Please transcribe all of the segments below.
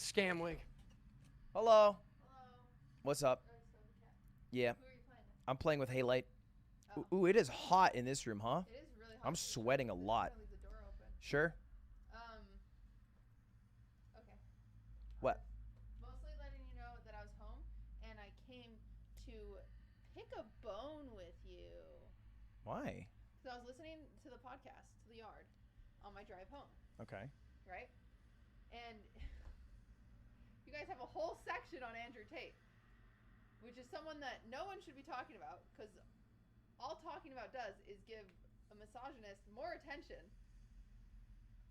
Scamwig. Hello. Hello. What's up? Oh, so the cat. Yeah. Who are you playing? I'm playing with Halite. Oh. Ooh, it is hot in this room, huh? It is really hot. I'm sweating a lot. I'm gonna leave the door open. Sure. Okay. What? Mostly letting you know that I was home and I came to pick a bone with you. Why? So I was listening to the podcast to the yard on my drive home, Okay. right? And you guys have a whole section on Andrew Tate, which is someone that no one should be talking about because all talking about does is give a misogynist more attention.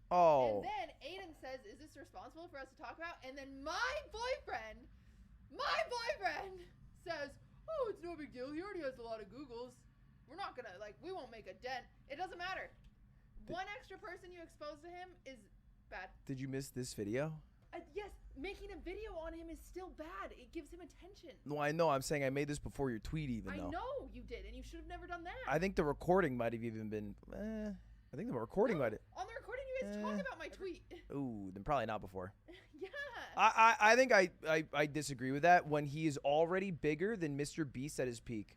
Oh. And then Aiden says, is this responsible for us to talk about? And then my boyfriend says, oh, it's no big deal. He already has a lot of Googles. We're not going to, we won't make a dent. It doesn't matter. One extra person you expose to him is bad. Did you miss this video? Yes, making a video on him is still bad. It gives him attention. No, I know. I'm saying I made this before your tweet even, I though. know you did, and you should have never done that. I think the recording might have even been... I think the recording might have... On the recording, you guys talk about my tweet. Ooh, then probably not before. Yeah. I think I disagree with that when he is already bigger than Mr. Beast at his peak.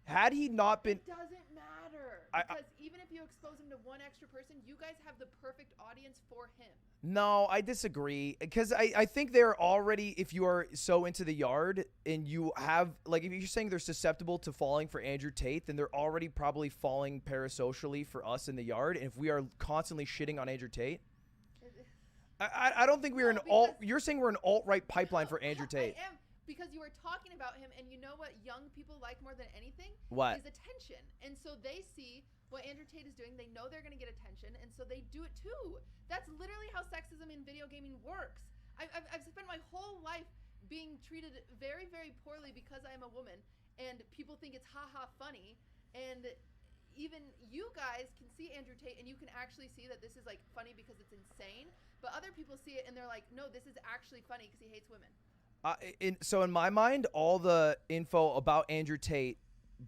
Had he not been... It doesn't matter. Because even if you expose him to one extra person, you guys have the perfect audience for him. No, I disagree. Because I think they're already, if you are so into the yard and you have, if you're saying they're susceptible to falling for Andrew Tate, then they're already probably falling parasocially for us in the yard. And if we are constantly shitting on Andrew Tate, I don't think we're you're saying we're an alt-right pipeline for Andrew Tate. I am. Because you were talking about him, and you know what young people like more than anything? What? Is attention. And so they see what Andrew Tate is doing. They know they're going to get attention, and so they do it too. That's literally how sexism in video gaming works. I've spent my whole life being treated very, very poorly because I am a woman, and people think it's ha-ha funny. And even you guys can see Andrew Tate, and you can actually see that this is funny because it's insane. But other people see it, and they're like, no, this is actually funny because he hates women. So in my mind, all the info about Andrew Tate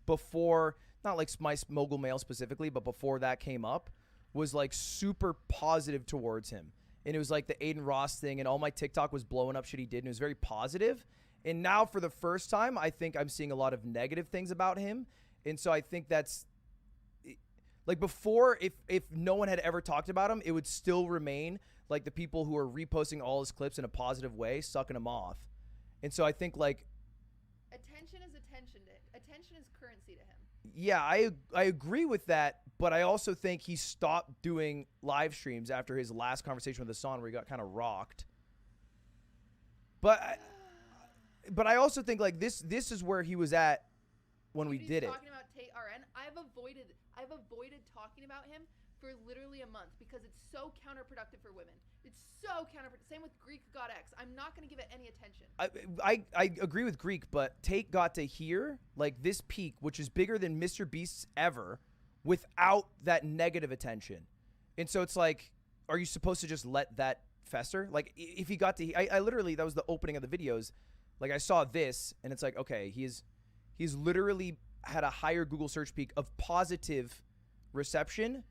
before, not my mogul mail specifically, but before that came up, was super positive towards him. And it was the Aiden Ross thing, and all my TikTok was blowing up shit he did, and it was very positive. And now for the first time, I think I'm seeing a lot of negative things about him. And so I think that's before, if no one had ever talked about him, it would still remain the people who are reposting all his clips in a positive way, sucking him off. And so I think attention is attention. Attention is currency to him. Yeah, I agree with that, but I also think he stopped doing live streams after his last conversation with Hassan where he got kind of rocked. But I also think this is where he was at when we did it. Talking about Tate RN, I've avoided talking about him for literally a month because it's so counterproductive for women. It's so counterproductive. Same with Greek God X. I'm not going to give it any attention. I agree with Greek, but Tate got to hear this peak, which is bigger than Mr. Beast's ever, without that negative attention. And so it's are you supposed to just let that fester? If he got to, I literally, that was the opening of the videos. I saw this and it's okay, he's literally had a higher Google search peak of positive reception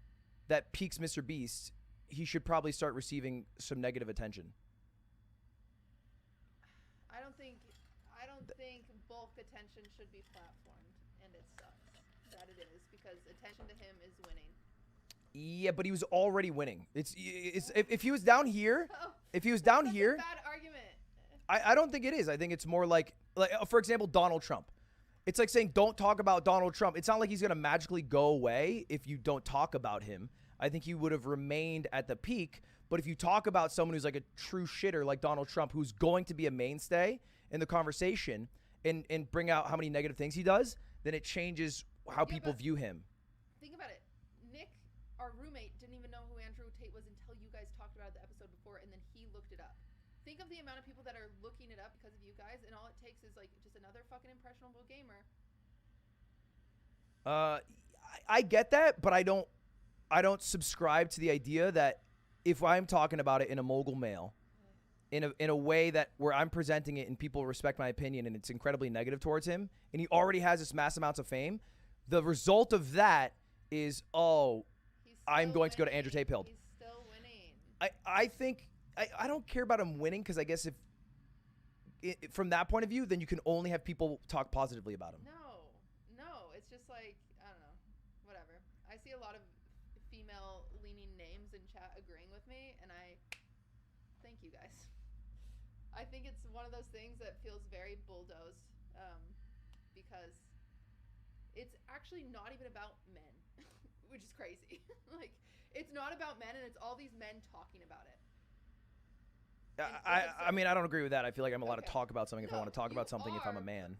that peaks Mr. Beast. He should probably start receiving some negative attention. I don't think bulk attention should be platformed, and it sucks that it is because attention to him is winning. Yeah, but he was already winning. It's if he was down here, if he was down here, bad argument. I don't think it is. I think it's more for example, Donald Trump. It's saying don't talk about Donald Trump. It's not like he's going to magically go away if you don't talk about him. I think he would have remained at the peak. But if you talk about someone who's a true shitter like Donald Trump, who's going to be a mainstay in the conversation and bring out how many negative things he does, then it changes how people view him. Think about it. Nick, our roommate, didn't even know who Andrew Tate was until you guys talked about it the episode before, and then he looked it up. Think of the amount of people that are looking it up because of you guys, and all it takes is just another fucking impressionable gamer. I get that, but I don't subscribe to the idea that if I'm talking about it in a mogul mail, in a way that where I'm presenting it and people respect my opinion and it's incredibly negative towards him, and he already has this mass amounts of fame, the result of that is, I'm going to go to Andrew Tate Pilled. He's still winning. I think I don't care about him winning because I guess if from that point of view, then you can only have people talk positively about him. No, it's just like, I don't know, whatever. I see a lot of female-leaning names in chat agreeing with me, and I thank you guys. I think it's one of those things that feels very bulldozed, because it's actually not even about men, which is crazy. Like, it's not about men, and it's all these men talking about it. I mean, I don't agree with that. I feel like I'm allowed to talk about something if I want to talk about something if I'm a man.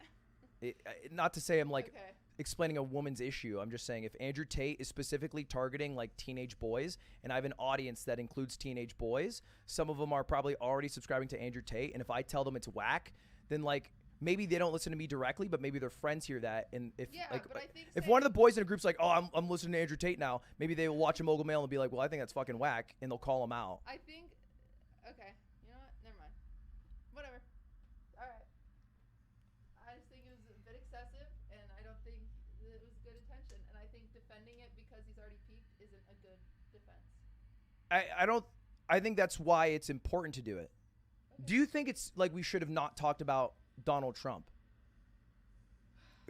Not to say I'm like explaining a woman's issue. I'm just saying if Andrew Tate is specifically targeting like teenage boys, and I have an audience that includes teenage boys, some of them are probably already subscribing to Andrew Tate, and if I tell them it's whack, then like maybe they don't listen to me directly, but maybe their friends hear that. And if if one of the boys in a group's like, oh, I'm listening to Andrew Tate now, maybe they will watch a Mogul Mail and be like, well, I think that's fucking whack, and they'll call him out. I think, okay. Never mind. Whatever. All right. I just think it was a bit excessive, and I don't think it was good attention. And I think defending it because he's already peaked isn't a good defense. I think that's why it's important to do it. Okay. Do you think it's like we should have not talked about Donald Trump?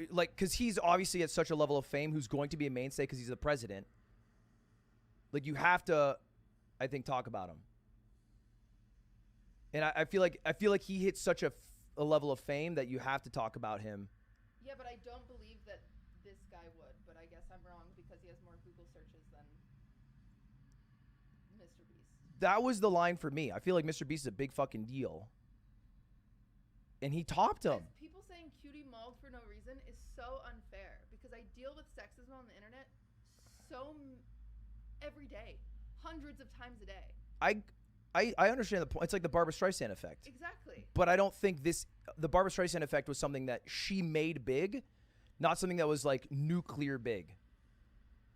Like, because he's obviously at such a level of fame, who's going to be a mainstay because he's the president. Like, you have to, I think, talk about him. And I feel like he hit such a level of fame that you have to talk about him. Yeah, but I don't believe that this guy would. But I guess I'm wrong because he has more Google searches than Mr. Beast. That was the line for me. I feel like Mr. Beast is a big fucking deal. And he topped him. People saying cutie mauled for no reason is so unfair because I deal with sexism on the internet every day, hundreds of times a day. I understand the point. It's like the Barbra Streisand effect. Exactly. But I don't think the Barbra Streisand effect was something that she made big, not something that was like nuclear big.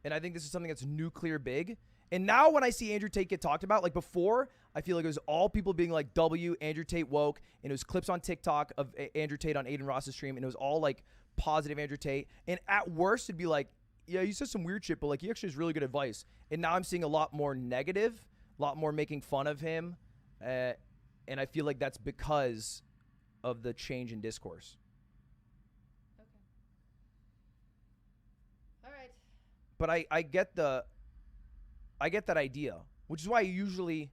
And I think this is something that's nuclear big. And now when I see Andrew Tate get talked about, like before, I feel like it was all people being like, Andrew Tate woke, and it was clips on TikTok of Andrew Tate on Aiden Ross's stream, and it was all like positive Andrew Tate. And at worst, it'd be like, yeah, you said some weird shit, but like he actually has really good advice. And now I'm seeing a lot more negative, a lot more making fun of him. And I feel like that's because of the change in discourse. Okay. All right. But I get that idea, which is why I usually,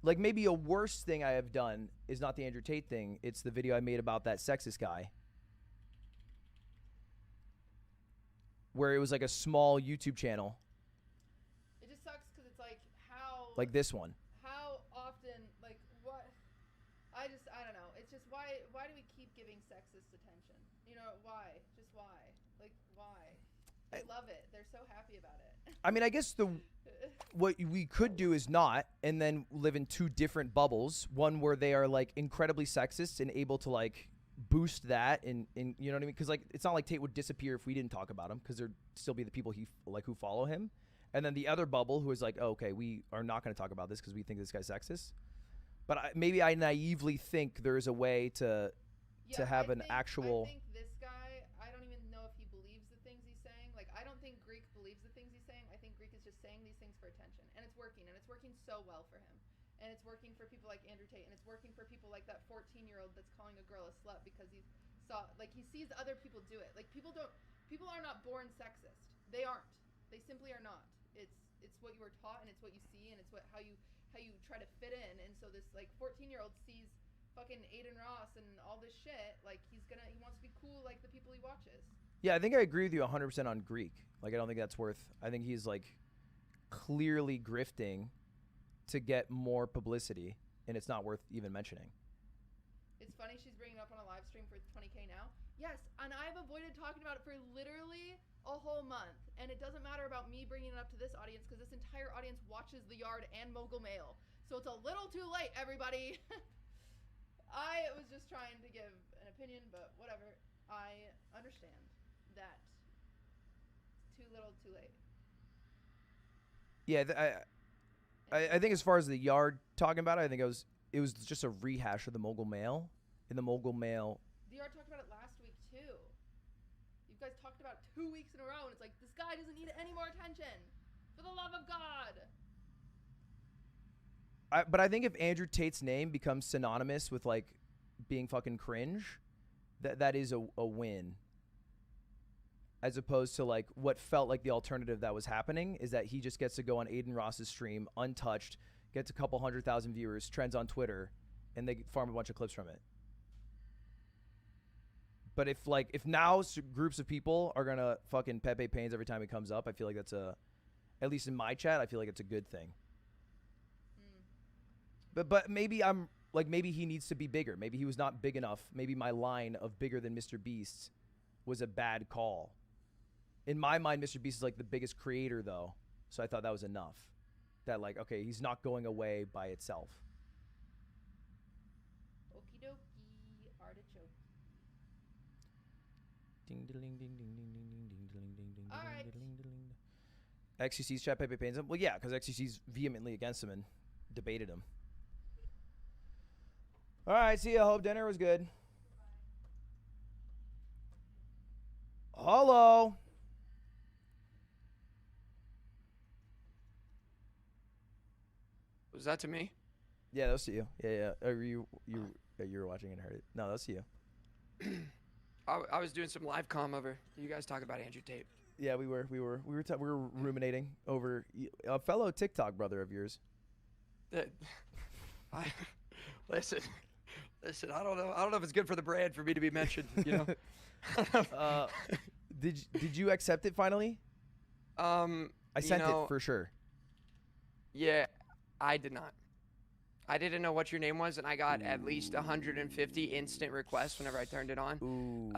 like, maybe a worse thing I have done is not the Andrew Tate thing. It's the video I made about that sexist guy, where it was like a small YouTube channel. It just sucks because it's like how. Like this one. How often, like what? I don't know. It's just why do we keep giving sexist attention? You know, why? Just why? Like, why? They love it. They're so happy about it. I mean, I guess what we could do is not, and then live in two different bubbles. One where they are like incredibly sexist and able to like boost that, and you know what I mean? Because like it's not like Tate would disappear if we didn't talk about him, because there'd still be the people who follow him. And then the other bubble who is like, oh, okay, we are not going to talk about this because we think this guy's sexist. But maybe I naively think there is a way to have an actual. I think this guy, I don't even know if he believes the things he's saying. Like, I don't think Greek believes the things he's saying. I think Greek is just saying these things for attention, and it's working so well for him, and it's working for people like Andrew Tate, and it's working for people like that 14-year-old that's calling a girl a slut because he sees other people do it. Like, people are not born sexist. They aren't. They simply are not. It's what you were taught, and it's what you see, and it's how you try to fit in. And so this like 14-year-old sees fucking Aiden Ross and all this shit. Like, he wants to be cool like the people he watches. Yeah, I think I agree with you 100% on Greek. Like, I don't think that's I think he's like clearly grifting to get more publicity, and it's not worth even mentioning. It's funny she's bringing it up on a live stream for 20K now. Yes, and I've avoided talking about it for literally a whole month, and it doesn't matter about me bringing it up to this audience because this entire audience watches The Yard and Mogul Mail, so it's a little too late, everybody. I was just trying to give an opinion, but whatever. I understand that it's too little, too late. Yeah, I think as far as The Yard talking about it, I think it was just a rehash of the Mogul Mail. In the Mogul Mail, The Yard talked about it last week too. You guys talked about it 2 weeks in a row, and it's like, this guy doesn't need any more attention. For the love of God. But I think if Andrew Tate's name becomes synonymous with like being fucking cringe, that is a win. As opposed to like what felt like the alternative that was happening is that he just gets to go on Aiden Ross's stream untouched, gets a couple 100,000 viewers, trends on Twitter, and they farm a bunch of clips from it. But if now groups of people are gonna fucking Pepe Pains every time it comes up, I feel like that's at least in my chat, I feel like it's a good thing. But maybe maybe he needs to be bigger. Maybe he was not big enough. Maybe my line of bigger than Mr. Beast was a bad call. In my mind, Mr. Beast is like the biggest creator though. So I thought that was enough. That like, okay, he's not going away by itself. Okie dokie, artichoke. Ding ding ding ding ding ding ding ding ding ding ding. All right. XQC's chat Pepe Pains him. Well, yeah, because XQC's vehemently against him and debated him. All right, see ya. Hope dinner was good. Hello. Was that to me? Yeah, that was to you. Yeah. You were watching and heard it. No, that was to you. I was doing some live comm over. You guys talk about Andrew Tate. Yeah, we were ruminating over a fellow TikTok brother of yours. Listen. I don't know if it's good for the brand for me to be mentioned. You know. Did you accept it finally? I sent it for sure. Yeah, I did not. I didn't know what your name was, and I got at least 150 instant requests whenever I turned it on. Ooh.